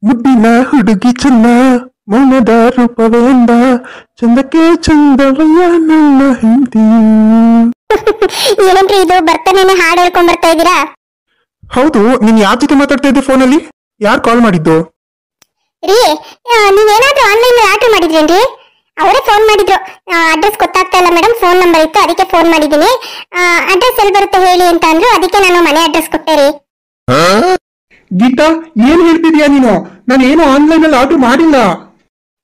ಮುದ್ದಿನ ಹುಡುಗಿ ಚೆನ್ನ ಮೌನದ ರೂಪವೇಂದ ಚಂದಕ್ಕೆ ಚಂದವಯ್ಯ ನನ್ನ ಹೆಂಡತಿಯು. ಏನ್ರಿ ಇದು ಬರ್ತಾನೇನೆ ಹಾಡು ಹೇಳ್ಕೊಂಡ್ ಬರ್ತಾ ಇದ್ದೀರಾ? ಹೌದು, ನೀನ್ ಯಾರ ಜೊತೆ ಮಾತಾಡ್ತಾ ಇದ್ದೆ ಫೋನಲ್ಲಿ? ಯಾರು ಕಾಲ್ ಮಾಡಿದ್ದು? ರೀ ನೀವೇನಾದ್ರೂ ಆನ್ಲೈನ್ ಆರ್ಡರ್ ಮಾಡಿದ್ರೇನ್ರಿ? ಅವರೇ ಫೋನ್ ಮಾಡಿದ್ರು. ಅಡ್ರೆಸ್ ಗೊತ್ತಾಗ್ತಾ ಇಲ್ಲ ಮೇಡಮ್, ಫೋನ್ ನಂಬರ್ ಇತ್ತು ಅದಕ್ಕೆ ಫೋನ್ ಮಾಡಿದೀನಿ. ಅಡ್ರೆಸ್ ಎಲ್ಲಿ ಬರುತ್ತೆ ಹೇಳಿ ಅಂತ ಅಂದ್ರು, ಅದಕ್ಕೆ ನಾನು ಮನೆ ಅಡ್ರೆಸ್ ಕೊಟ್ಟೆ ರೀ. ಗೀತಾ, ಏನ್ ಹೇಳ್ತಿದ್ಯಾ ನೀನು? ನಾನು ಏನು ಆನ್ಲೈನ್ ಅಲ್ಲಿ ಆರ್ಡರ್ ಮಾಡಿಲ್ಲ.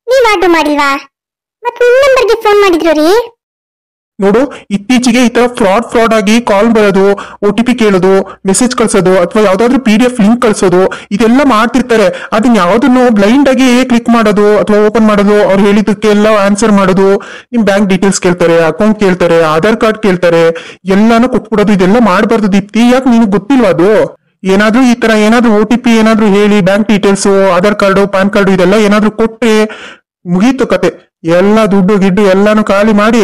ನೀವ್ ಆರ್ಡರ್ ಮಾಡಿಲ್ವಾ? ಮತ್ ನಿಮ್ ನಂಬರ್ಗೆ ಫೋನ್ ಮಾಡಿದ್ರು ರೀ. ನೋಡು, ಇತ್ತೀಚೆಗೆ ಈ ತರ ಫ್ರಾಡ್ ಆಗಿ ಕಾಲ್ ಬರೋದು, OTP ಕೇಳೋದು, ಮೆಸೇಜ್ ಕಳ್ಸೋದು, ಅಥವಾ ಯಾವ್ದಾದ್ರು PDF ಲಿಂಕ್ ಕಳ್ಸೋದು, ಇದೆಲ್ಲ ಮಾಡ್ತಿರ್ತಾರೆ. ಅದನ್ನ ಯಾವ್ದನ್ನು ಬ್ಲೈಂಡ್ ಆಗಿ ಕ್ಲಿಕ್ ಮಾಡೋದು ಅಥವಾ ಓಪನ್ ಮಾಡೋದು, ಅವ್ರು ಹೇಳಿದಕ್ಕೆಲ್ಲ ಆನ್ಸರ್ ಮಾಡೋದು, ನಿಮ್ ಬ್ಯಾಂಕ್ ಡೀಟೇಲ್ಸ್ ಕೇಳ್ತಾರೆ, ಅಕೌಂಟ್ ಕೇಳ್ತಾರೆ, ಆಧಾರ್ ಕಾರ್ಡ್ ಕೇಳ್ತಾರೆ, ಎಲ್ಲಾನು ಕೊಟ್ಬಿಡೋದು, ಇದೆಲ್ಲ ಮಾಡಬಾರ್ದು ದೀಪ್ತಿ. ಯಾಕೆ ನಿನಗೆ ಗೊತ್ತಿಲ್ವಾ ಅದು? ಏನಾದ್ರೂ ಈ ತರ ಏನಾದ್ರೂ OTP ಏನಾದ್ರೂ ಹೇಳಿ bank details, Aadhaar card, PAN card ಇದೆಲ್ಲ ಏನಾದ್ರೂ ಕೊಟ್ರೆ ಮುಗೀತು ಕತೆ. ಎಲ್ಲ ದುಡ್ಡು ಗಿಡ್ಡು ಎಲ್ಲಾನು ಖಾಲಿ ಮಾಡಿ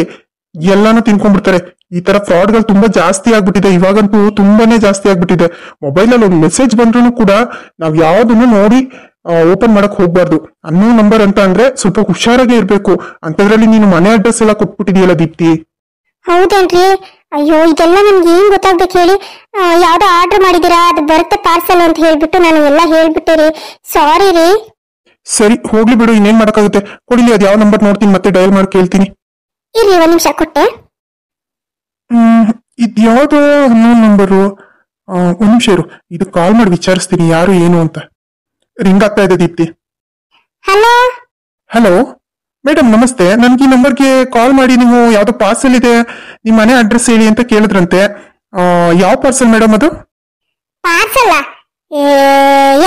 ಎಲ್ಲಾನು ತಿನ್ಕೊಂಡ್ಬಿಡ್ತಾರೆ. ಈ ತರ ಫ್ರಾಡ್ಗಳು ತುಂಬಾ ಜಾಸ್ತಿ ಆಗ್ಬಿಟ್ಟಿದೆ. ಇವಾಗಂತೂ ತುಂಬಾನೇ ಜಾಸ್ತಿ ಆಗ್ಬಿಟ್ಟಿದೆ. ಮೊಬೈಲ್ ಅಲ್ಲಿ ಒಂದು ಮೆಸೇಜ್ ಬಂದ್ರು ಕೂಡ ನಾವ್ ಯಾವ್ದನ್ನು ನೋಡಿ ಓಪನ್ ಮಾಡಕ್ ಹೋಗ್ಬಾರ್ದು. ಅನ್ನೋ ನಂಬರ್ ಅಂತ ಅಂದ್ರೆ ಸ್ವಲ್ಪ ಹುಷಾರಾಗೆ ಇರ್ಬೇಕು. ಅಂತದ್ರಲ್ಲಿ ನೀನು ಮನೆ ಅಡ್ರೆಸ್ ಎಲ್ಲ ಕೊಟ್ಬಿಟ್ಟಿದೀಯಲ್ಲ ದೀಪ್ತಿ. ಹೌದೇನ್ರಿ? ಅಯ್ಯೋ, ಇದೆಲ್ಲ ನಮ್ಗೆ ಏನ್ ಗೊತ್ತಾಗ್ಬೇಕು ಹೇಳಿ? ಯಾವ್ದೋ ಆರ್ಡರ್ ಮಾಡಿದೀರಾ, ಅದು ಬರುತ್ತೆ ಪಾರ್ಸಲ್ ಅಂತ ಹೇಳ್ಬಿಟ್ಟು ನಾನು ಎಲ್ಲ ಹೇಳ್ಬಿಟ್ಟೆ ರೀ. ಸಾರಿ ರೀ. ಸರಿ, ಹೋಗ್ಲಿ ಬಿಡು, ಇನ್ನೇನ್ ಮಾಡಕ್ಕಾಗುತ್ತೆ. ಕೊಡಿಲಿ, ಅದ್ ಯಾವ ನಂಬರ್ ನೋಡ್ತೀನಿ, ಮತ್ತೆ ಡಯಲ್ ಮಾಡಿ ಕೇಳ್ತೀನಿ. ಇರ್ರಿ, ಒಂದ್ ನಿಮಿಷ ಕೊಟ್ಟೆ. ಇದ್ಯಾವ್ದೋ ಅನ್ನೋನ್ ನಂಬರು. ಒಂದ್ ನಿಮಿಷ ಇರು, ಇದು ಕಾಲ್ ಮಾಡಿ ವಿಚಾರಿಸ್ತೀನಿ ಯಾರು ಏನು ಅಂತ. ರಿಂಗ್ ಆಗ್ತಾ ಇದೆ ದೀಪ್ತಿ. ಹಲೋ ಹಲೋ ಮೇಡಮ್, ನಮಸ್ತೆ. ನನ್ಗೆ ಈ ನಂಬರ್ಗೆ ಕಾಲ್ ಮಾಡಿ ನೀವು ಯಾವ್ದೋ ಪಾರ್ಸಲ್ ಇದೆ, ನಿಮ್ ಮನೆ ಅಡ್ರೆಸ್ ಹೇಳಿ ಅಂತ ಕೇಳಿದ್ರಂತೆ. ಯಾವ ಪಾರ್ಸಲ್ ಮೇಡಮ್ ಅದು? ಪಾರ್ಸಲ್?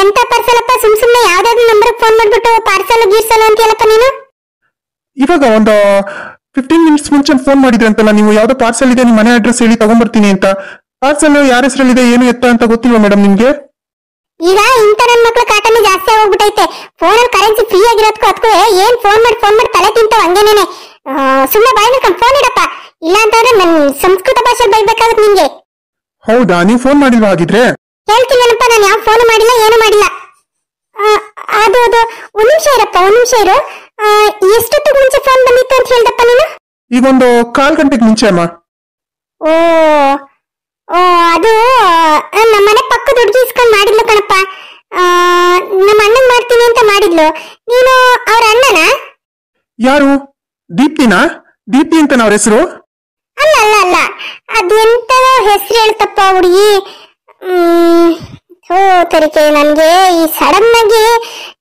ಎಂತ ಪಾರ್ಸಲ್ ಅಪ್ಪ? ಸುಮ್ನೆ ಯಾವ್ದಾದ್ರು ನಂಬರ್ ಫೋನ್ ಮಾಡ್ಬಿಟ್ಟು ಪಾರ್ಸಲ್ ಗೀರ್ಸಲ್ ಅಂತೀಯಲ್ಲಪ್ಪ ನೀನು. ಇವಾಗ ಒಂದು 15 ಮಿನಿಟ್ಸ್ ಮುಂಚೆ ಫೋನ್ ಮಾಡಿದ್ರಿ ಅಂತಲ್ಲ ನೀವು, ಯಾವ್ದೋ ಪಾರ್ಸಲ್ ಇದೆ, ನಿಮ್ ಮನೆ ಅಡ್ರೆಸ್ ಹೇಳಿ ತಗೊಂಡ್ಬರ್ತೀನಿ ಅಂತ. ಪಾರ್ಸಲ್ ಯಾರ ಹೆಸರಲ್ಲಿದೆ, ಏನು ಎತ್ತ ಅಂತ ಗೊತ್ತಿಲ್ವಾ ಮೇಡಮ್ ನಿಮ್ಗೆ? ಈಗ ಇಂತ ನನ್ ಮಕ್ಳು ಕಾಟನೆ ಜಾಸ್ತಿ ಆಗೋಗ್ಬಿಟ್ಟೈತೆ. ಫೋನಲ್ಲಿ ಕರೆನ್ಸಿ ಫ್ರೀ ಆಗಿರೋದಕ್ಕೂ ಅದಕ್ಕೂ ಏನ್ ಫೋನ್ ಮಾಡಿ ತಲೆ ತಿಂತಾವ ಹಂಗೇನೇನೆ. ಸುಮ್ಮನೆ ಬಾಯ್ ಮಾಡ್ಕೊಂಡು ಫೋನ್ ಇಡಪ್ಪ, ಇಲ್ಲ ಅಂತಂದ್ರೆ ನನ್ ಸಂಸ್ಕೃತ ಭಾಷೆ ಬೈಬೇಕಾಗುತ್ತೆ ನಿಂಗೆ. ಹೌದಾ, ನೀವು ಫೋನ್ ಮಾಡಿಲ್ವಾ ಹಾಗಿದ್ರೆ? ಹೇಳ್ತೀನಪ್ಪ, ನಾನು ಯಾವ ಫೋನ್ ಮಾಡಿಲ್ಲ, ಏನು ಮಾಡಿಲ್ಲ. ಅದು ಒಂದ್ ನಿಮಿಷ ಇರಪ್ಪ, ಒಂದ್ ನಿಮಿಷ ಇರು. ಎಷ್ಟೊತ್ತಿಗೆ ಮುಂಚೆ ಫೋನ್ ಬಂದಿತ್ತು ಅಂತ ಹೇಳ್ದಪ್ಪ ನೀನು? ಈಗ ಒಂದು 1/4 ಗಂಟೆಗೆ ಮುಂಚೆ ಅಮ್ಮ. ಓ ಅದು ನಮ್ಮ ಮನೆ ಪಕ್ಕದ ಹುಡುಗಿ ಇಸ್ಕೊಂಡ್ ಮಾಡಿದ್ಲು ಕಣಪ್ಪ. ನಮ್ಮ ಅಣ್ಣನ್ ಮಾಡ್ತೀನಿ ಅಂತ ಮಾಡಿದ್ಲು. ನೀನು ಅವ್ರ ಅಣ್ಣನ? ಯಾರು? ದೀಪ್ತಿನಾ? ದೀಪ್ತಿ ಅಂತ ಅವ್ರ ಹೆಸರು? ಅಲ್ಲ ಅಲ್ಲ ಅಲ್ಲ, ಅದೆಂತದೋ ಹೆಸರು ಹೇಳ್ತಪ್ಪ ಹುಡುಗಿ. ತರಿಕೆ, ನನ್ಗೆ ಈ ಸಡನ್ ಆಗಿ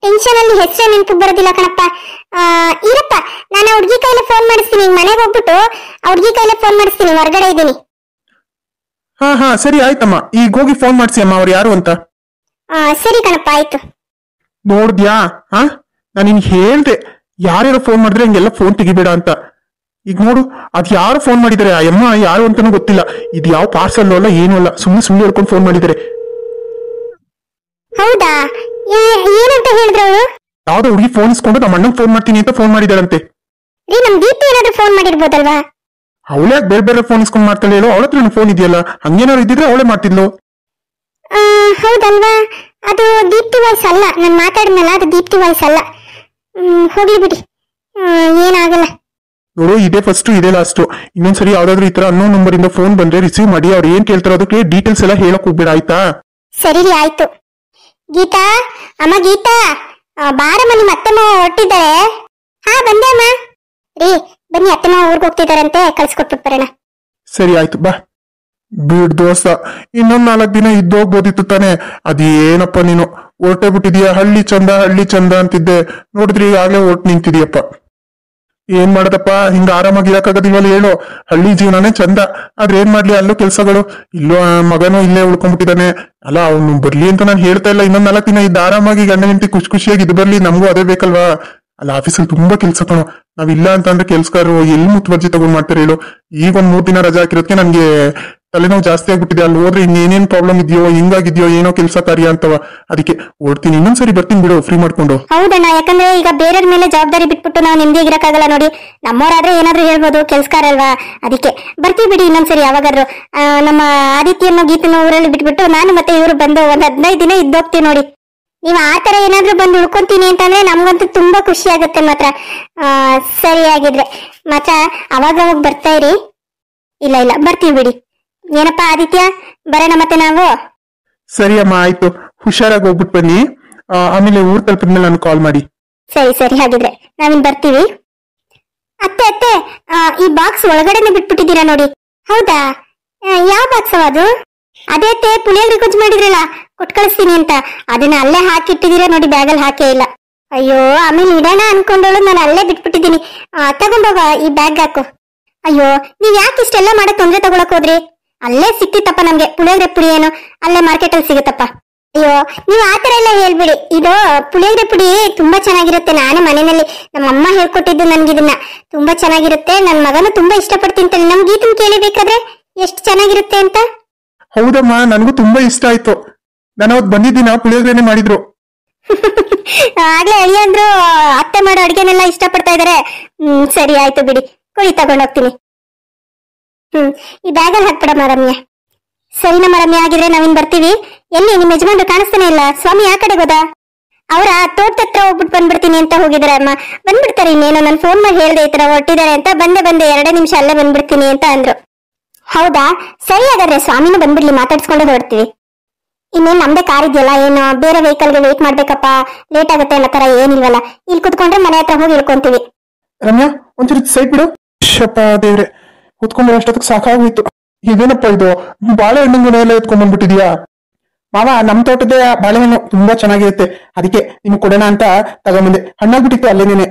ಟೆನ್ಷನ್ ಅಲ್ಲಿ ಹೆಸರು ನೆನಪು ಬರೋದಿಲ್ಲ ಕಣಪ್ಪ. ಇರಪ್ಪ, ನಾನು ಆ ಹುಡುಗಿ ಕೈಲೇ ಫೋನ್ ಮಾಡಿಸ್ತೀನಿ. ಮನೆಗೆ ಹೋಗ್ಬಿಟ್ಟು ಆ ಹುಡುಗಿ ಕೈಲೇ ಫೋನ್ ಮಾಡಿಸ್ತೀನಿ, ಹೊರಗಡೆ ಇದ್ದೀನಿ. ಹಾ ಸರಿ ಆಯ್ತಮ್ಮ, ಈಗ ಹೋಗಿ ಫೋನ್ ಮಾಡ್ಸಿ ಅಮ್ಮ ಅವ್ರು ಯಾರು ಅಂತ. ಸರಿ ಕಣಪ್ಪ, ಆಯ್ತು. ನೋಡ್ದ್ಯಾ? ನಾನು ನಿನ್ಗೆ ಹೇಳ್ದೆ ಯಾರ್ಯಾರು ಫೋನ್ ಮಾಡಿದ್ರೆ ಹಂಗೆಲ್ಲ ಫೋನ್ ತೆಗಿಬೇಡ ಅಂತ. ಈಗ ನೋಡು, ಅದ್ ಯಾರು ಫೋನ್ ಮಾಡಿದಾರೆ, ಆ ಅಮ್ಮ ಯಾರು ಅಂತಾನೂ ಗೊತ್ತಿಲ್ಲ. ಇದು ಯಾವ ಪಾರ್ಸಲ್ ಅಲ್ಲ ಏನೂ ಅಲ್ಲ, ಸುಮ್ಮನೆ ಹೇಳ್ಕೊಂಡು ಫೋನ್ ಮಾಡಿದಾರೆ. ಹೌದಾ? ಏನಂತ ಹೇಳಿದ್ರು ಅವರು? ಯಾವ್ದೋ ಹುಡುಗಿ ಫೋನ್ ಇಸ್ಕೊಂಡು ನಮ್ಮ ಅಣ್ಣಂಗೆ ಫೋನ್ ಮಾಡ್ತೀನಿ ಅಂತ ಫೋನ್ ಮಾಡಿದಾರಂತೆ. ರೀ, ನಮ್ ದೀಪ್ತಿ ಏನಾದ್ರು ಫೋನ್ ಮಾಡಿರ್ಬೋದಲ್ವಾ? ಅವಳೇ ಬೇರೆ ಫೋನ್ ಇಸ್ಕೊಂಡ್ ಮಾಡ್ತಾಳೆ ಹೇಳು? ಅವಳ ಹತ್ರ ಫೋನ್ ಇದೆಯಲ್ಲ, ಹಂಗೇನಾದ್ರು ಇದ್ದಿದ್ರೆ ಅವಳೇ ಮಾಡ್ತಿದ್ಲು. ಹೌದಲ್ವಾ? ಅದು ದೀಪ್ತಿ ವಾಯ್ಸ್ ಅಲ್ಲ, ನಾನು ಮಾತಾಡಿದ್ನಲ್ಲ, ಅದು ದೀಪ್ತಿ ವಾಯ್ಸ್ ಅಲ್ಲ. ಹೋಗ್ಲಿ ಬಿಡಿ, ಏನಾಗಲ್ಲ. ನೋಡು, ಇದೇ ಫಸ್ಟ್ ಇದೇ ಲಾಸ್ಟ್. ಇನ್ನೊಂದ್ಸರಿ ಯಾವ್ದಾದ್ರು ಈ ತರ ಅನ್ನೋನ್ ನಂಬರ್ ಇಂದ ಫೋನ್ ಬಂದ್ರೆ ರಿಸೀವ್ ಮಾಡಿ ಅವ್ರು ಏನ್ ಕೇಳ್ತಾರೋ ಅದಕ್ಕೆ ಡೀಟೇಲ್ಸ್ ಎಲ್ಲ ಹೇಳಕ್ ಹೋಗ್ಬೇಡ, ಆಯ್ತಾ? ಸರಿ ರೀ, ಆಯ್ತು. ಗೀತಾ, ಅಮ್ಮ ಗೀತಾ, ಬಾರಮ್ಮ, ನಿಮ್ಮ ಅತ್ತಮ್ಮ ಹೊರಟಿದ್ದಾರೆ. ಹಾ, ಬಂದೆ ಅಮ್ಮ. ರೀ ಬನ್ನಿ, ಅತ್ತಮ್ಮ ಊರ್ಗ್ ಹೋಗ್ತಿದಾರಂತೆ, ಕಳ್ಸಿಕೊಟ್ಬಿಟ್ಟು ಬರೋಣ. ಸರಿ ಆಯ್ತು, ಬಾ. ಬಿಡ್ ದೋಸ್ತ, ಇನ್ನೊಂದ್ 4 ದಿನ ಇದ್ದೋಗ್ಬೋದಿತ್ತು ತಾನೆ. ಅದೇನಪ್ಪ ನೀನು ಹೊರಟೇ ಬಿಟ್ಟಿದೀಯ. ಹಳ್ಳಿ ಚಂದ ಅಂತಿದ್ದೆ, ನೋಡಿದ್ರಿ ಈಗಾಗ್ಲೇ ಹೊರಟು ನಿಂತಿದೀಯಪ್ಪ. ಏನ್ ಮಾಡದಪ್ಪ, ಹಿಂಗ ಆರಾಮಾಗಿ ಇರಕ್ಕಾಗದಿಲ್ವಲ್ಲ ಹೇಳು? ಹಳ್ಳಿ ಜೀವನನೇ ಚಂದ. ಆದ್ರೆ ಏನ್ ಮಾಡ್ಲಿ, ಅಲ್ಲೂ ಕೆಲ್ಸಗಳು, ಇಲ್ಲೋ ಮಗನೂ ಇಲ್ಲೇ ಉಳ್ಕೊಂಡ್ಬಿಟ್ಟಿದ್ದಾನೆ. ಅಲ್ಲ, ಅವ್ನು ಬರ್ಲಿ ಅಂತ ನಾನು ಹೇಳ್ತಾ ಇಲ್ಲ. ಇನ್ನೊಂದ್ 4 ದಿನ ಇದ್ದ ಆರಾಮಾಗಿ ಗಂಡ ಹೆಂಡತಿ ಖುಷಿಯಾಗಿ ಇದು ಬರ್ಲಿ, ನಮಗೂ ಅದೇ ಬೇಕಲ್ವಾ? ಅಲ್ಲ, ಆಫೀಸಲ್ಲಿ ತುಂಬಾ ಕೆಲ್ಸ ಕಣೋ. ನಾವಿಲ್ಲ ಅಂತ ಅಂದ್ರೆ ಕೆಲ್ಸಗಾರರು ಎಲ್ಲಿ ಮುತುವರ್ಜಿ ತಗೊಂಡ್ ಮಾಡ್ತಾರೆ ಹೇಳು? ಈಗ ಒಂದ್ 3 ದಿನ ರಜಾ ಹಾಕಿರೋದಕ್ಕೆ ನನ್ಗೆ ತಲೆನೋವು ಜಾಸ್ತಿ ಆಗ್ಬಿಟ್ಟಿದೆ. ಅಲ್ಲಿ ಹೋದ್ರೆ ಇನ್ನೇನೇನ್ ಪ್ರಾಬ್ಲಮ್ ಇದೆಯೋ, ಹಿಂಗಾಗಿದ್ಯೋ ಏನೋ ಕೆಲಸ ಕಾರ್ಯ ಅಂತವ. ಅದಕ್ಕೆ ಓಡ್ತೀನಿ, ಇನ್ನೊಂದ್ಸರಿ ಬರ್ತೀನಿ ಬಿಡು, ಫ್ರೀ ಮಾಡ್ಕೊಂಡು. ಹೌದಣ್ಣ, ಯಾಕಂದ್ರೆ ಈಗ ಬೇರೆಯವ್ರ ಮೇಲೆ ಜವಾಬ್ದಾರಿ ಬಿಟ್ಬಿಟ್ಟು ನಾವು ನಿಮ್ದಿಗಿರಕ್ಕಾಗಲ್ಲ ನೋಡಿ. ನಮ್ಮವರಾದ್ರೆ ಏನಾದ್ರು ಹೇಳ್ಬೋದು, ಕೆಲ್ಸಕಾರ ಅಲ್ವಾ? ಅದಕ್ಕೆ ಬರ್ತೀವಿ ಬಿಡಿ ಇನ್ನೊಂದ್ಸರಿ ಯಾವಾಗಾದ್ರು. ನಮ್ಮ ಆದಿತ್ಯನ ಗೀತನ ಊರಲ್ಲಿ ಬಿಟ್ಬಿಟ್ಟು ನಾನು ಮತ್ತೆ ಇವ್ರು ಬಂದು ಒಂದ್ 15 ದಿನ ಇದ್ದೋಗ್ತೀವಿ ನೋಡಿ. ನೀವ್ ಆತರ ಏನಾದ್ರು ಬಂದು ಉಳ್ಕೊಂತೀನಿ ಅಂತಂದ್ರೆ ನಮ್ಗಂತೂ ತುಂಬಾ ಖುಷಿ ಆಗುತ್ತೆ ಮಾತ್ರ. ಸರಿ ಆಗಿದ್ರೆ ಮಾತ್ರ ಅವಾಗ ಬರ್ತಾ ಇರಿ. ಇಲ್ಲ ಇಲ್ಲ ಬರ್ತೀವಿ ಬಿಡಿ. ಏನಪ್ಪಾ ಆದಿತ್ಯ, ಬರೋಣ ಮತ್ತೆ ನಾವು. ಸರಿ ಅಮ್ಮ, ಆಯ್ತು. ಹುಷಾರಾಗಿ ಹೋಗ್ಬಿಟ್ಟು ಬನ್ನಿ. ಆಮೇಲೆ ಊರ್ ತಲುಪಿದ್ಮೇಲೆ ನಾನು ಕಾಲ್ ಮಾಡಿ. ಸರಿ ಸರಿ ಹಾಗಿದ್ರೆ ನಾವಿನ್ ಬರ್ತೀವಿ. ಅತ್ತೆ ಅತ್ತೆ, ಈ ಬಾಕ್ಸ್ ಒಳಗಡೆನೆ ಬಿಟ್ಬಿಟ್ಟಿದ್ದೀರಾ ನೋಡಿ. ಹೌದಾ? ಯಾವ ಬಾಕ್ಸ್ ಅದು? ಅದೇ ಅತ್ತೆ, ಪುಳಿಯೋಗರೆ ಗೊಜ್ಜು ಮಾಡಿದ್ರಲ್ಲ, ಕೊಟ್ ಕಳಿಸ್ತೀನಿ ಅಂತ, ಅದನ್ನ ಅಲ್ಲೇ ಹಾಕಿಟ್ಟಿದ್ದೀರಾ ನೋಡಿ, ಬ್ಯಾಗಲ್ಲಿ ಹಾಕೇ ಇಲ್ಲ. ಅಯ್ಯೋ, ಆಮೇಲೆ ಇಡೋಣ ಅನ್ಕೊಂಡೋಳು, ನಾನು ಅಲ್ಲೇ ಬಿಟ್ಬಿಟ್ಟಿದ್ದೀನಿ. ತಗೊಂಡೋಗ, ಈ ಬ್ಯಾಗ್ ಹಾಕು. ಅಯ್ಯೋ, ನೀವ್ ಯಾಕೆ ಇಷ್ಟೆಲ್ಲ ಮಾಡಕ್ ತೊಂದ್ರೆ ತಗೊಳಕ್ ಹೋದ್ರಿ? ಅಲ್ಲೇ ಸಿಕ್ತಿತ್ತಪ್ಪ ನಮ್ಗೆ ಪುಳಿಯೋಗರೆ ಪುಡಿ, ಏನು ಅಲ್ಲೇ ಮಾರ್ಕೆಟ್ ಅಲ್ಲಿ ಸಿಗುತ್ತಪ್ಪ. ಅಯ್ಯೋ, ನೀವ್ ಆತರ ಎಲ್ಲ ಹೇಳ್ಬಿಡಿ. ಇದು ಪುಳಿಯೋಗರೆ ಪುಡಿ ತುಂಬಾ ಚೆನ್ನಾಗಿರುತ್ತೆ. ನಾನು ಮನೆಯಲ್ಲಿ ನಮ್ಮ ಅಮ್ಮ ಹೇಳ್ಕೊಟ್ಟಿದ್ದು ನನ್ಗಿದನ್ನ. ತುಂಬಾ ಚೆನ್ನಾಗಿರುತ್ತೆ. ನನ್ ಮಗನು ತುಂಬಾ ಇಷ್ಟಪಡ್ತಿಂತಾನೆ. ನಮ್ ಗೀತನ್ ಕೇಳಿಬೇಕಾದ್ರೆ ಎಷ್ಟು ಚೆನ್ನಾಗಿರುತ್ತೆ ಅಂತ. ಹೌದಮ್ಮ, ನನಗೂ ತುಂಬಾ ಇಷ್ಟ ಆಯ್ತು. ನಾನು ಅವತ್ತು ಬಂದಿದ್ದೀನ, ಪುಳಿಯೋಗರೆನೆ ಮಾಡಿದ್ರು. ಆಗ್ಲೇ ಅಳಿಯಂದ್ರು ಅತ್ತೆ ಮಾಡೋ ಅಡ್ಗೆನೆಲ್ಲ ಇಷ್ಟ ಪಡ್ತಾ ಇದಾರೆ. ಸರಿ ಆಯ್ತು ಬಿಡಿ, ಕೊಡಿ ತಗೊಂಡೋಗ್ತೀನಿ. ಈ ಬ್ಯಾಗಲ್ಲಿ ಹಾಕ್ಬಿಡಮ್ಮ ರಮ್ಯ. ಸರಿನಮ್ಮ ರಮ್ಯ, ಆಗಿದ್ರೆ ನಾವಿನ್ ಬರ್ತೀವಿ. ಎಲ್ಲಿ ನಿಮ್ ಯಜಮಾನ್ರು ಕಾಣಿಸ್ತಾನೆ ಇಲ್ಲ? ಸ್ವಾಮಿ ಆ ಕಡೆ ಹೋದ? ಅವರ ತೋಟದ ಹತ್ರ ಹೋಗ್ಬಿಟ್ಟು ಬಂದ್ಬಿಡ್ತೀನಿ ಅಂತ ಹೋಗಿದಾರೆ ಅಮ್ಮ. ಬಂದ್ಬಿಡ್ತಾರೆ ಇನ್ನೇನು. ನಾನು ಫೋನ್ ಮಾಡಿ ಹೇಳ್ದೆ ಈ ತರ ಹೊರಟಿದ್ದಾರೆ ಅಂತ. ಬಂದೆ 2 ನಿಮಿಷ ಅಲ್ಲೇ ಬಂದ್ಬಿಡ್ತೀನಿ ಅಂತ ಅಂದ್ರು. ಹೌದಾ? ಸರಿ ಹಾಗಾದ್ರೆ ಸ್ವಾಮಿನೂ ಬಂದ್ಬಿಡ್ಲಿ, ಮಾತಾಡ್ಸ್ಕೊಂಡೆ ಹೊರಡ್ತೀವಿ. ಇನ್ನೇನ್ ನಮ್ದೇ ಕಾರ್ ಇದೆಯಲ್ಲ, ಏನು ಬೇರೆ ವೆಹಿಕಲ್ಗೆ ವೇಟ್ ಮಾಡ್ಬೇಕಪ್ಪ, ಲೇಟ್ ಆಗುತ್ತೆ ಅನ್ನೋ ತರ ಏನಿಲ್ವಲ್ಲ. ಇಲ್ಲಿ ಕುತ್ಕೊಂಡ್ರೆ ಮನೆ ಹತ್ರ ಹೋಗಿ ಇಳ್ಕೊಂತೀವಿ. ರಮ್ಯಾ, ಒಂಚೂರು ಸೈಡ್ ಬಿಡು. ಶಪ್ಪ ದೇವ್ರೆ, ಕುತ್ಕೊಂಡ್ರೆ ಅಷ್ಟೊತ್ತಿಗೆ ಸಾಕಾಗೋಯ್ತು. ಇದೇನಪ್ಪ ಇದು, ಬಾಳೆಹಣ್ಣು ಎಲ್ಲ ಎತ್ಕೊಂಡ್ ಬಂದ್ಬಿಟ್ಟಿದ್ಯಾ? ಮಾವ, ನಮ್ ತೋಟದ ಬಾಳೆಹಣ್ಣು ತುಂಬಾ ಚೆನ್ನಾಗಿರುತ್ತೆ, ಅದಕ್ಕೆ ನಿಮ್ಗೆ ಕೊಡೋಣ ಅಂತ ತಗೊಂಬಂದೆ. ಹಣ್ಣಾಗ್ಬಿಟ್ಟಿತ್ತು ಅಲ್ಲೇನೇನೆ.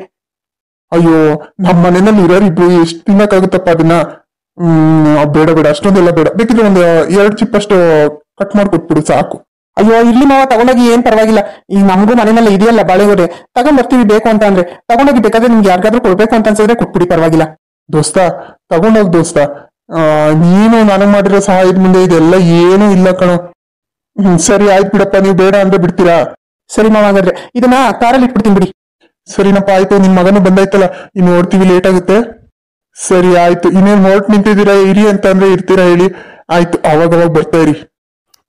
ಅಯ್ಯೋ, ನಮ್ಮ ಮನೆಯಲ್ಲಿ ಇರೋರಿಬ್ರು ಎಷ್ಟು ತಿನ್ನಕ್ಕಾಗುತ್ತಪ್ಪ ಅದನ್ನ? ಬೇಡ ಬೇಡ, ಅಷ್ಟೊಂದೆಲ್ಲ ಬೇಡ. ಬೇಕಿದ್ರೆ ಒಂದು 2 ಚಿಪ್ಪಷ್ಟು ಕಟ್ ಮಾಡ್ಕೊಟ್ಬಿಡು ಸಾಕು. ಅಯ್ಯೋ, ಇಲ್ಲಿ ಮಾವ ತಗೊಂಡೋಗಿ, ಏನ್ ಪರವಾಗಿಲ್ಲ. ಈಗ ನಮಗೂ ಮನೆಯಲ್ಲಿ ಇದೆಯಲ್ಲ ಬಾಳೆಗೊನೆ, ತಗೊಂಡ್ಬರ್ತೀವಿ. ಬೇಕು ಅಂತ ಅಂದ್ರೆ ತಗೊಂಡೋಗಿ. ಬೇಕಾದ್ರೆ ನಿಮ್ಗೆ ಯಾರಿಗಾದ್ರೂ ಕೊಡ್ಬೇಕು ಅಂತ ಅನ್ಸಿದ್ರೆ ಕೊಟ್ಬಿಡಿ, ಪರವಾಗಿಲ್ಲ. ದೋಸ್ತ, ತಗೊಂಡೋಗ್ ದೋಸ್ತ. ನೀನು ನನಗ್ ಮಾಡಿರೋ ಸಹಾಯದ ಮುಂದೆ ಇದೆಲ್ಲ ಏನೂ ಇಲ್ಲ ಕಣೋ. ಸರಿ ಆಯ್ತು ಬಿಡಪ್ಪ, ನೀವು ಬೇಡ ಅಂದ್ರೆ ಬಿಡ್ತೀರಾ? ಸರಿ ಮಾವ, ಹಾಗಾದ್ರೆ ಇದನ್ನ ಕಾರಲ್ಲಿ ಇಟ್ಬಿಡ್ತೀನಿ ಬಿಡಿ. ಸರಿನಪ್ಪ, ಆಯ್ತು. ನಿಮ್ ಮಗನು ಬಂದಾಯ್ತಲ್ಲ, ಇನ್ನು ನೋಡ್ತೀವಿ, ಲೇಟ್ ಆಗುತ್ತೆ. ಸರಿ ಆಯ್ತು. ಇನ್ನೇನ್ ಹೊರಟು ನಿಂತಿದ್ದೀರಾ? ಇರಿ ಅಂತ ಅಂದ್ರೆ ಇರ್ತೀರಾ ಹೇಳಿ? ಆಯ್ತು, ಅವಾಗ ಬರ್ತಾ ಇರಿ.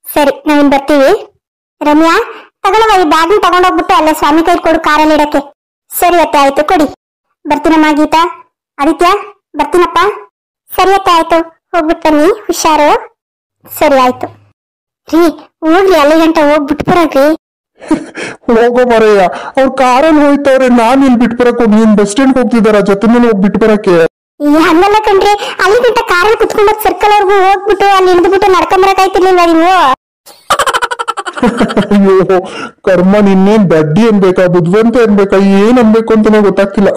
ಸರಿ, ನಾವಿನ್ ಬರ್ತೀವಿ. ರಮ್ಯಾ, ತಗೊಳವ, ಈ ಬ್ಯಾಗ್ ತಗೊಂಡೋಗ್ಬಿಟ್ಟು ಅಲ್ಲೇ ಸ್ವಾಮಿ ಕೈ ಕೊಡು, ಕಾರಲ್ಲಿ ಇಡಕ್ಕೆ. ಸರಿ ಅತ್ತೆ, ಆಯ್ತು, ಕೊಡಿ. ಬರ್ತೀನಮ್ಮ. ಗೀತಾ, ಆದಿತ್ಯ, ಬರ್ತೀನಪ್ಪ. ಸರಿ ಅತ್ತೆ, ಆಯ್ತು, ಹೋಗ್ಬಿಟ್ಟು ಬನ್ನಿ, ಹುಷಾರು. ಸರಿ ಆಯ್ತು ರೀ, ಹೋಗ್ಲಿ, ಅಲ್ಲಿ ಗಂಟ ಹೋಗ್ಬಿಟ್ಟು ಬರೋಗ್ರಿ. ಹೋಗೋ ಮರಯ್ಯ, ಅವ್ರ ಕಾರಲ್ಲಿ ಹೋಯ್ತವ್ರೆ, ನಾನ್ ಇಲ್ಲಿ ಬಿಟ್ಟು ಬರಕ್ ಹೋಗಿ ನೀನ್ ಬಸ್ ಸ್ಟ್ಯಾಂಡ್ ಹೋಗ್ತಿದಾರ, ಜೊತೆ ಮೇಲೆ ಹೋಗಿ ಬಿಟ್ಟು ಬರಕ್ಕೆ. ಹಂಗಲ್ಲ ಕಣ್ರಿ, ಅಲ್ಲಿ ಗಂಟ ಕಾರಲ್ಲಿ ಕುತ್ಕೊಂಡ್ ಸರ್ಕಲ್ ವರ್ಗು ಹೋಗ್ಬಿಟ್ಟು ಅಲ್ಲಿ ಇಳಿದ್ಬಿಟ್ಟು ನಡ್ಕೊಂಬರಕ್ ಆಯ್ತಿರ್ಲಿಲ್ವಾ ನೀವು? ಅಯ್ಯೋ ಕರ್ಮ, ನಿನ್ನೇನ್ ಬಡ್ಡಿ ಅನ್ಬೇಕಾ, ಬುದ್ಧಿವಂತ ಅನ್ಬೇಕಾ, ಏನ್ ಅನ್ಬೇಕು ಅಂತಾನೆ ಗೊತ್ತಾಗ್ತಿಲ್ಲ.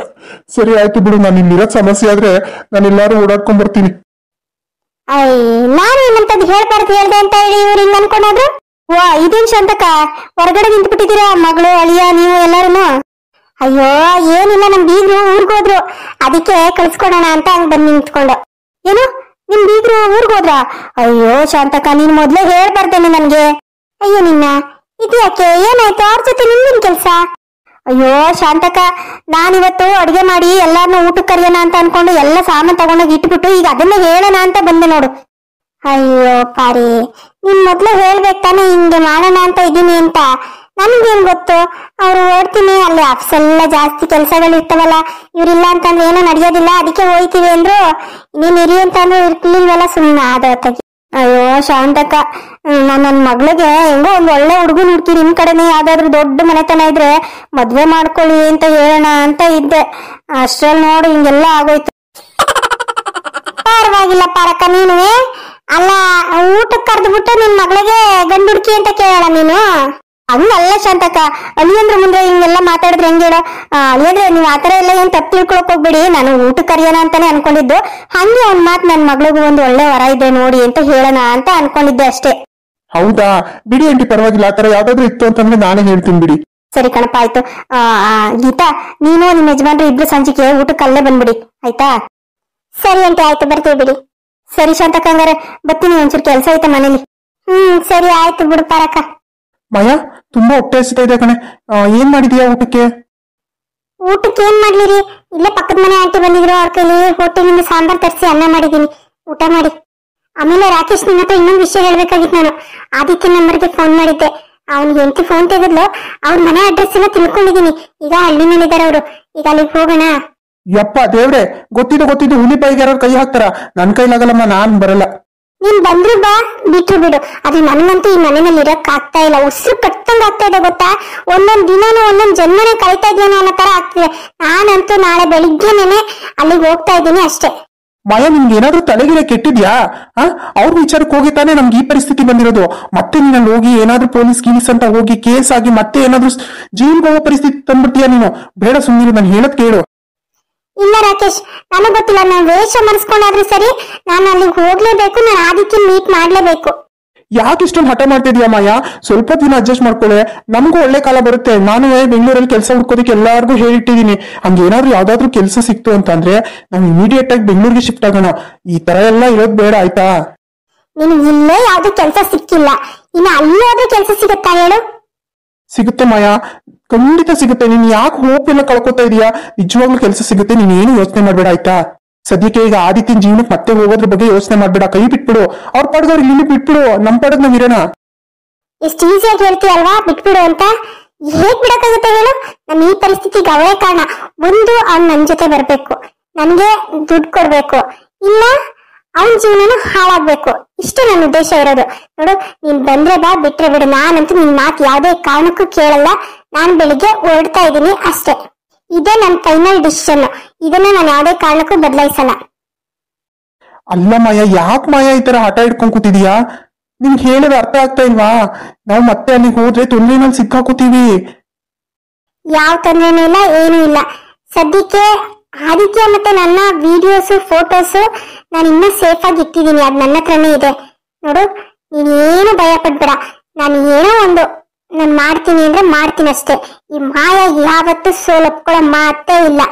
ಸರಿ ಆಯ್ತು ಬಿಡು, ನಾನು ಇಲ್ಲಿರೋದ್ ಸಮಸ್ಯೆ ಆದ್ರೆ ನಾನು ಎಲ್ಲಾರು ಓಡಾಡ್ಕೊಂಡ್ ಬರ್ತೀನಿ. ನಾನು ಏನಂತದ್ ಹೇಳ್ಬಾರ್ದು ಹೇಳ್ದೆ ಅಂತ ಹೇಳಿ ಇವ್ರು ಹಿಂಗ್ ಅನ್ಕೊಂಡಾದ್ರು. ಇದೇನ್ ಶಾಂತಕ, ಹೊರಗಡೆ ನಿಂತ್ಬಿಟ್ಟಿದ್ದೀರಾ ಮಗಳು, ಅಳಿಯ, ನೀವು ಎಲ್ಲಾರು? ಅಯ್ಯೋ ಏನಿಲ್ಲ, ನಮ್ ಬೀಗ್ರು ಊರ್ಗೋದ್ರು, ಅದಕ್ಕೆ ಕಳ್ಸ್ಕೊಡೋಣ ಅಂತ ಹಂಗ್ ಬಂದ್ ನಿಂತ್ಕೊಂಡು. ಏನು, ನಿಮ್ ಬೀಗ್ರು ಊರ್ಗೋದ್ರ? ಅಯ್ಯೋ ಶಾಂತಕ, ನೀನ್ ಮೊದ್ಲೇ ಹೇಳ್ಬಾರ್ದೇನೆ ನನ್ಗೆ. ಅಯ್ಯೋ ನಿನ್ನ, ಇದ್ಯಾಕೆ, ಏನಾಯ್ತು? ಅವ್ರ ಜೊತೆ ನಿಮ್ದೇನ್ ಕೆಲ್ಸ? ಅಯ್ಯೋ ಶಾಂತಕ, ನಾನಿವತ್ತು ಅಡ್ಗೆ ಮಾಡಿ ಎಲ್ಲಾರ್ನು ಊಟಕ್ಕೆ ಕರಿಯೋಣ ಅಂತ ಅನ್ಕೊಂಡು ಎಲ್ಲ ಸಾಮಾನ್ ತಗೊಂಡೋಗಿ ಇಟ್ಬಿಟ್ಟು ಈಗ ಅದನ್ನ ಹೇಳೋಣ ಅಂತ ಬಂದೆ ನೋಡು. ಅಯ್ಯೋ ಪಾರಿ, ನೀನ್ ಮೊದ್ಲು ಹೇಳ್ಬೇಕು ತಾನೆ ಹಿಂಗೆ ಮಾಡೋಣ ಅಂತ ಇದೀನಿ ಅಂತ. ನನ್ಗೇನ್ ಗೊತ್ತು? ಅವ್ರು ಓಡ್ತೀನಿ, ಅಲ್ಲಿ ಅಫ್ಸೆಲ್ಲ ಜಾಸ್ತಿ ಕೆಲ್ಸಗಳು ಇರ್ತವಲ್ಲ, ಇವ್ರಿಲ್ಲ ಅಂತಂದ್ರೆ ಏನೋ ನಡೆಯೋದಿಲ್ಲ, ಅದಕ್ಕೆ ಹೋಯ್ತೀವಿ ಅಂದ್ರು. ಇನ್ನೇನ್ ಇರಿ ಅಂತಂದ್ರೆ ಇರ್ಲಿಲ್ವಲ್ಲ, ಸುಮ್ಮನೆ ಆದತ್ತಾಗಿ. ಅಯ್ಯೋ ಶಾಂತಕ, ನನ್ ಮಗಳಿಗೆ ಹೆಂಗೋ ಒಂದ್ ಒಳ್ಳೆ ಹುಡುಗನ್ ಹುಡ್ಕಿ ನಿಮ್ ಕಡೆನೆ ಯಾವ್ದಾದ್ರು ದೊಡ್ಡ ಮನೆತನ ಇದ್ರೆ ಮದ್ವೆ ಮಾಡ್ಕೊಳ್ಳಿ ಅಂತ ಹೇಳೋಣ ಅಂತ ಇದ್ದೆ. ಅಷ್ಟ್ರಲ್ಲಿ ನೋಡು ಹಿಂಗೆಲ್ಲ ಆಗೋಯ್ತು. ಪರವಾಗಿಲ್ಲ ಪಾರಕ್ಕ, ನೀನು ಅಲ್ಲ ಊಟಕ್ಕೆ ಕರೆದ್ಬಿಟ್ಟು ನಿನ್ ಮಗಳಿಗೆ ಗಂಡು ಹುಡ್ಕಿ ಅಂತ ಕೇಳೋಣ ನೀನು? ಹಂಗಲ್ಲ ಶಾಂತಕ, ಅಳಿಯಂದ್ರ ಮುಂದೆ ಹಿಂಗೆಲ್ಲ ಮಾತಾಡಿದ್ರೆ ಹೆಂಗ್ ಹೇಳ? ಅಳಿಯಂದ್ರೆ ನೀವ್ ಆತರ ಎಲ್ಲ ಏನ್ ತಪ್ಪು ತಿಳ್ಕೊಳಕ್ ಹೋಗ್ಬೇಡಿ. ನಾನು ಊಟಕ್ಕೆ ಕರಿಯೋಣ ಅಂತಾನೆ ಅನ್ಕೊಂಡಿದ್ದು. ಹಂಗೆ ಒಂದ್ ಮಾತ್ ನನ್ ಮಗಳಿಗೂ ಒಂದು ಒಳ್ಳೆ ವರ ಇದೆ ನೋಡಿ ಅಂತ ಹೇಳೋಣ ಅಂತ ಅನ್ಕೊಂಡಿದ್ದೆ ಅಷ್ಟೇ. ಹೌದಾ? ಬಿಡಿ ಆಂಟಿ, ಪರವಾಗಿಲ್ಲ. ಆತರ ಯಾವ್ದಾದ್ರು ಇತ್ತು ಅಂತಂದ್ರೆ ನಾನೇ ಹೇಳ್ತೀನಿ ಬಿಡಿ. ಸರಿ ಕಣಪ್ಪ, ಆಯ್ತು. ಗೀತಾ, ನೀನು ನಿಮ್ ಯಜಮಾನ್ರು ಇಬ್ರು ಸಂಜೆಗೆ ಊಟಕ್ಕೆ ಅಲ್ಲೇ ಬಂದ್ಬಿಡಿ, ಆಯ್ತಾ? ಸರಿ ಆಂಟಿ, ಆಯ್ತು, ಬರ್ತೀವಿ ಬಿಡಿ. ಸರಿ ಶಾಂತಕ, ಹಂಗಾರೆ ಬರ್ತೀನಿ, ಒಂಚೂರು ಕೆಲ್ಸ ಐತೆ ಮನೇಲಿ. ಸರಿ ಆಯ್ತು ಬಿಡು ಪಾರಕ್ಕ. ಮಾಯಾ, ತುಂಬಾ ಹೊಟ್ಟೆ ಹಸಿತಾ ಇದೆ ಕಣೆ, ಏನ್ ಮಾಡಿದೀಯಾ ಊಟಕ್ಕೆ? ಊಟಕ್ಕೆ ಏನ್ ಮಾಡ್ಲಿರಿ, ಇಲ್ಲೇ ಪಕ್ಕದ ಮನೆ ಆಂಟಿ ಬಂದಿದ್ರು, ಅವ್ರ ಕೈಲಿ ಹೋಟೆಲಿಂದ ಸಾಂಬಾರ್ ತರಿಸಿ ಅನ್ನ ಮಾಡಿದೀನಿ, ಊಟ ಮಾಡಿ. ಆಮೇಲೆ ರಾಕೇಶ್, ನಿನ್ನ ಹತ್ರ ಇನ್ನೊಂದು ವಿಷಯ ಹೇಳ್ಬೇಕಾಗಿತ್ತು. ನಾನು ಆದಿತ್ಯ ನಂಬರ್ಗೆ ಫೋನ್ ಮಾಡಿದ್ದೆ. ಅವ್ನಿಗೆ ಹೆಂಡತಿ ಫೋನ್ ತೆಗೆದ್ಲು. ಅವ್ರ ಮನೆ ಅಡ್ರೆಸ್ ಎಲ್ಲ ತಿಳ್ಕೊಂಡಿದೀನಿ. ಈಗ ಹಳ್ಳಿನಲ್ಲಿದ್ದಾರೆ ಅವರು. ಈಗ ಅಲ್ಲಿಗೆ ಹೋಗೋಣ. ಯಪ್ಪ ದೇವ್ರೆ, ಗೊತ್ತಿದ್ದು ಹುಲಿ ಬಾಯಿಗೆ ಯಾರು ಕೈ ಹಾಕ್ತಾರ? ನನ್ ಕೈಲಾಗಲ್ಲಮ್ಮ, ನಾನ್ ಬರಲ್ಲ. ನೀನ್ ಬಂದ್ರು ಬಾ, ಬಿಟ್ರು ಬಿಡು. ಅದು ನನಗಂತೂ ಈ ಮನೆಯಲ್ಲಿ ಇರಕ್ ಆಗ್ತಾ ಇಲ್ಲ. ಉಸಿರು ಕಟ್ಟಂಗ್ ಆಗ್ತಾ ಇದೆ ಗೊತ್ತಾ? ಒಂದೊಂದ್ ದಿನಾನು ಒಂದೊಂದ್ ಜನ್ಮನೆ ಕಳೀತಾ ಇದ್ದೇನೆ ಅನ್ನೋ ತರ ಆಗ್ತಿದೆ. ನಾನಂತೂ ನಾಳೆ ಬೆಳಿಗ್ಗೆನೇನೆ ಅಲ್ಲಿಗೆ ಹೋಗ್ತಾ ಇದ್ದೀನಿ ಅಷ್ಟೇ. ಮಾಯಾ, ನಿಮ್ಗೆ ಏನಾದ್ರೂ ತಲೆಗಿಲೆ ಕೆಟ್ಟಿದ್ಯಾ? ಅವ್ರ ವಿಚಾರಕ್ಕೆ ಹೋಗಿ ತಾನೇ ನಮ್ಗೆ ಈ ಪರಿಸ್ಥಿತಿ ಬಂದಿರೋದು. ಮತ್ತೆ ನೀನಲ್ಲಿ ಹೋಗಿ ಏನಾದ್ರೂ ಪೊಲೀಸ್ ಅಂತ ಹೋಗಿ ಕೇಸ್ ಆಗಿ ಮತ್ತೆ ಏನಾದ್ರೂ ಜೈಲ್ಗೆ ಹೋಗೋ ಪರಿಸ್ಥಿತಿ ತಂದ್ಬಿಡ್ತೀಯಾ ನೀನು? ಬೇಡ, ಸುಮ್ಮನೆ ನಾನು ಹೇಳದ್ ಕೇಳು. ಇಲ್ಲ ರಾಕೇಶ್, ನನಗ್ ಗೊತ್ತಿಲ್ಲ. ನಾನು ವೇಷ ಮರೆಸ್ಕೊಂಡಾದ್ರೂ ಸರಿ, ನಾನು ಅಲ್ಲಿಗೆ ಹೋಗ್ಲೇಬೇಕು. ನಾನು ಆದಿತ್ಯ ಮೀಟ್ ಮಾಡ್ಲೇಬೇಕು. ಯಾಕೆ ಇಷ್ಟೊಂದು ಹಠ ಮಾಡ್ತಿದ್ಯಾ ಮಾಯಾ? ಸ್ವಲ್ಪ ದಿನ ಅಡ್ಜಸ್ಟ್ ಮಾಡ್ಕೊಳ್ಳೆ, ನಮಗೂ ಒಳ್ಳೆ ಕಾಲ ಬರುತ್ತೆ. ನಾನು ಬೆಂಗಳೂರಲ್ಲಿ ಕೆಲಸ ಹುಡ್ಕೋದಕ್ಕೆ ಎಲ್ಲಾರ್ಗು ಹೇಳಿಟ್ಟಿದೀನಿ. ಹಂಗೇನಾದ್ರೂ ಯಾವ್ದಾದ್ರು ಕೆಲಸ ಸಿಕ್ತು ಅಂತಂದ್ರೆ ನಾವು ಇಮಿಡಿಯೇಟ್ ಆಗಿ ಬೆಂಗಳೂರಿಗೆ ಶಿಫ್ಟ್ ಆಗೋಣ. ಈ ತರ ಎಲ್ಲ ಇರೋದ್ ಬೇಡ, ಆಯ್ತಾ? ನಿನ್ಗೆ ಇಲ್ಲೇ ಯಾವ್ದು ಕೆಲಸ ಸಿಕ್ಕಿಲ್ಲ, ಇನ್ನು ಅಲ್ಲೋದ್ರೂ ಕೆಲಸ ಸಿಗುತ್ತಾ ಹೇಳು? ಸಿಗುತ್ತೆ ಮಾಯಾ, ಖಂಡಿತ ಸಿಗುತ್ತೆ. ನೀನ್ ಯಾಕೆ ಹೋಪ್ ಎಲ್ಲ ಕಳ್ಕೊತಾ ಇದೀಯಾ? ನಿಜವಾಗ್ಲೂ ಕೆಲಸ ಸಿಗುತ್ತೆ, ನೀನ್ ಏನು ಯೋಚನೆ ಮಾಡ್ಬೇಡ, ಆಯ್ತಾ? ಸದ್ಯಕ್ಕೆ ಈಗ ಆದಿತ್ಯನ ಜೀವನಕ್ಕೆ ಮತ್ತೆ ಹೋಗೋದ್ರ ಬಗ್ಗೆ ಯೋಚನೆ ಮಾಡ್ಬೇಡ. ಕೈ ಬಿಟ್ಬಿಡು. ಅವ್ರ ಪಾಡ್ದವ್ರು ಇಲ್ಲಿ ಬಿಟ್ಬಿಡು, ನಮ್ ಪಾಡದ್ ನಾವ್ ಇರೋಣ. ಎಷ್ಟು ಈಸಿಯಾಗಿ ಹೇಳ್ತೀಯಲ್ವಾ ಬಿಟ್ಬಿಡು ಅಂತ? ಹೇಗ್ ಬಿಡಕ್ಕಾಗುತ್ತೆ ಹೇಳು? ನಮ್ ಈ ಪರಿಸ್ಥಿತಿಗೆ ಅವರೇ ಕಾರಣ. ಒಂದು, ಅವ್ನ್ ನನ್ ಜೊತೆ ಬರ್ಬೇಕು, ನನ್ಗೆ ದುಡ್ಡು ಕೊಡ್ಬೇಕು, ಇಲ್ಲ ಅವನ್ ಜೀವನನು ಹಾಳಾಗ್ಬೇಕು. ಇಷ್ಟೇ ನನ್ನ ಉದ್ದೇಶ ಇರೋದು. ನೋಡು, ನೀನ್ ಬಂದ್ರೆ ಬಾ, ಬಿಟ್ರೆ ಬಿಡು. ನಾನಂತೂ ನಿನ್ ಮಾತು ಯಾವ್ದೇ ಕಾರಣಕ್ಕೂ ಕೇಳಲ್ಲ. ನಾನ್ ಬೆಳಿಗ್ಗೆ ಹೊರಡ್ತಾ ಇದ್ದೀನಿ ಅಷ್ಟೇ. ಇದೇ ನನ್ ಫೈನಲ್ ಡಿಸಿಷನ್. ಇದನ್ನ ನಾನು ಯಾವ್ದೇ ಕಾರಣಕ್ಕೂ ಬದಲಾಯಿಸಲ್ಲ. ಅಲ್ಲ ಮಾಯಾ, ಯಾಕೆ ಮಾಯಾ ಈ ತರ ಹಠ ಇಟ್ಕೊಂಡ್ ಕೂತಿದೀಯಾ? ನಿಮ್ಗೆ ಹೇಳೋದು ಅರ್ಥ ಆಗ್ತಾ ಇಲ್ವಾ? ನಾವು ಮತ್ತೆ ಅಲ್ಲಿಗೆ ಹೋದ್ರೆ ತೊಂದ್ರೆನಲ್ಲಿ ಸಿಕ್ಕಾಕೋತೀವಿ. ಯಾವ ತೊಂದ್ರೆನೂ ಇಲ್ಲ, ಏನೂ ಇಲ್ಲ. ಸದ್ಯಕ್ಕೆ ಆದಿತ್ಯ ಮತ್ತೆ ನನ್ನ ವಿಡಿಯೋಸ್ ಫೋಟೋಸ್ ನಾನು ಇನ್ನೂ ಸೇಫ್ ಆಗಿ ಇಟ್ಟಿದ್ದೀನಿ. ಅದ್ ನನ್ನ ಹತ್ರನೇ ಇದೆ. ನೋಡು, ನೀನೇನು ಭಯ ಪಡ್ಬೇಡ. ನಾನು ಏನೋ ಒಂದು ನಾನು ಮಾಡ್ತೀನಿ ಅಂದ್ರೆ ಮಾಡ್ತೀನಿ ಅಷ್ಟೇ. ಈ ಮಾಯ ಯಾವತ್ತೂ ಸೋಲೊಪ್ಕೊಳ್ಳೋ ಮಾತೇ ಇಲ್ಲ.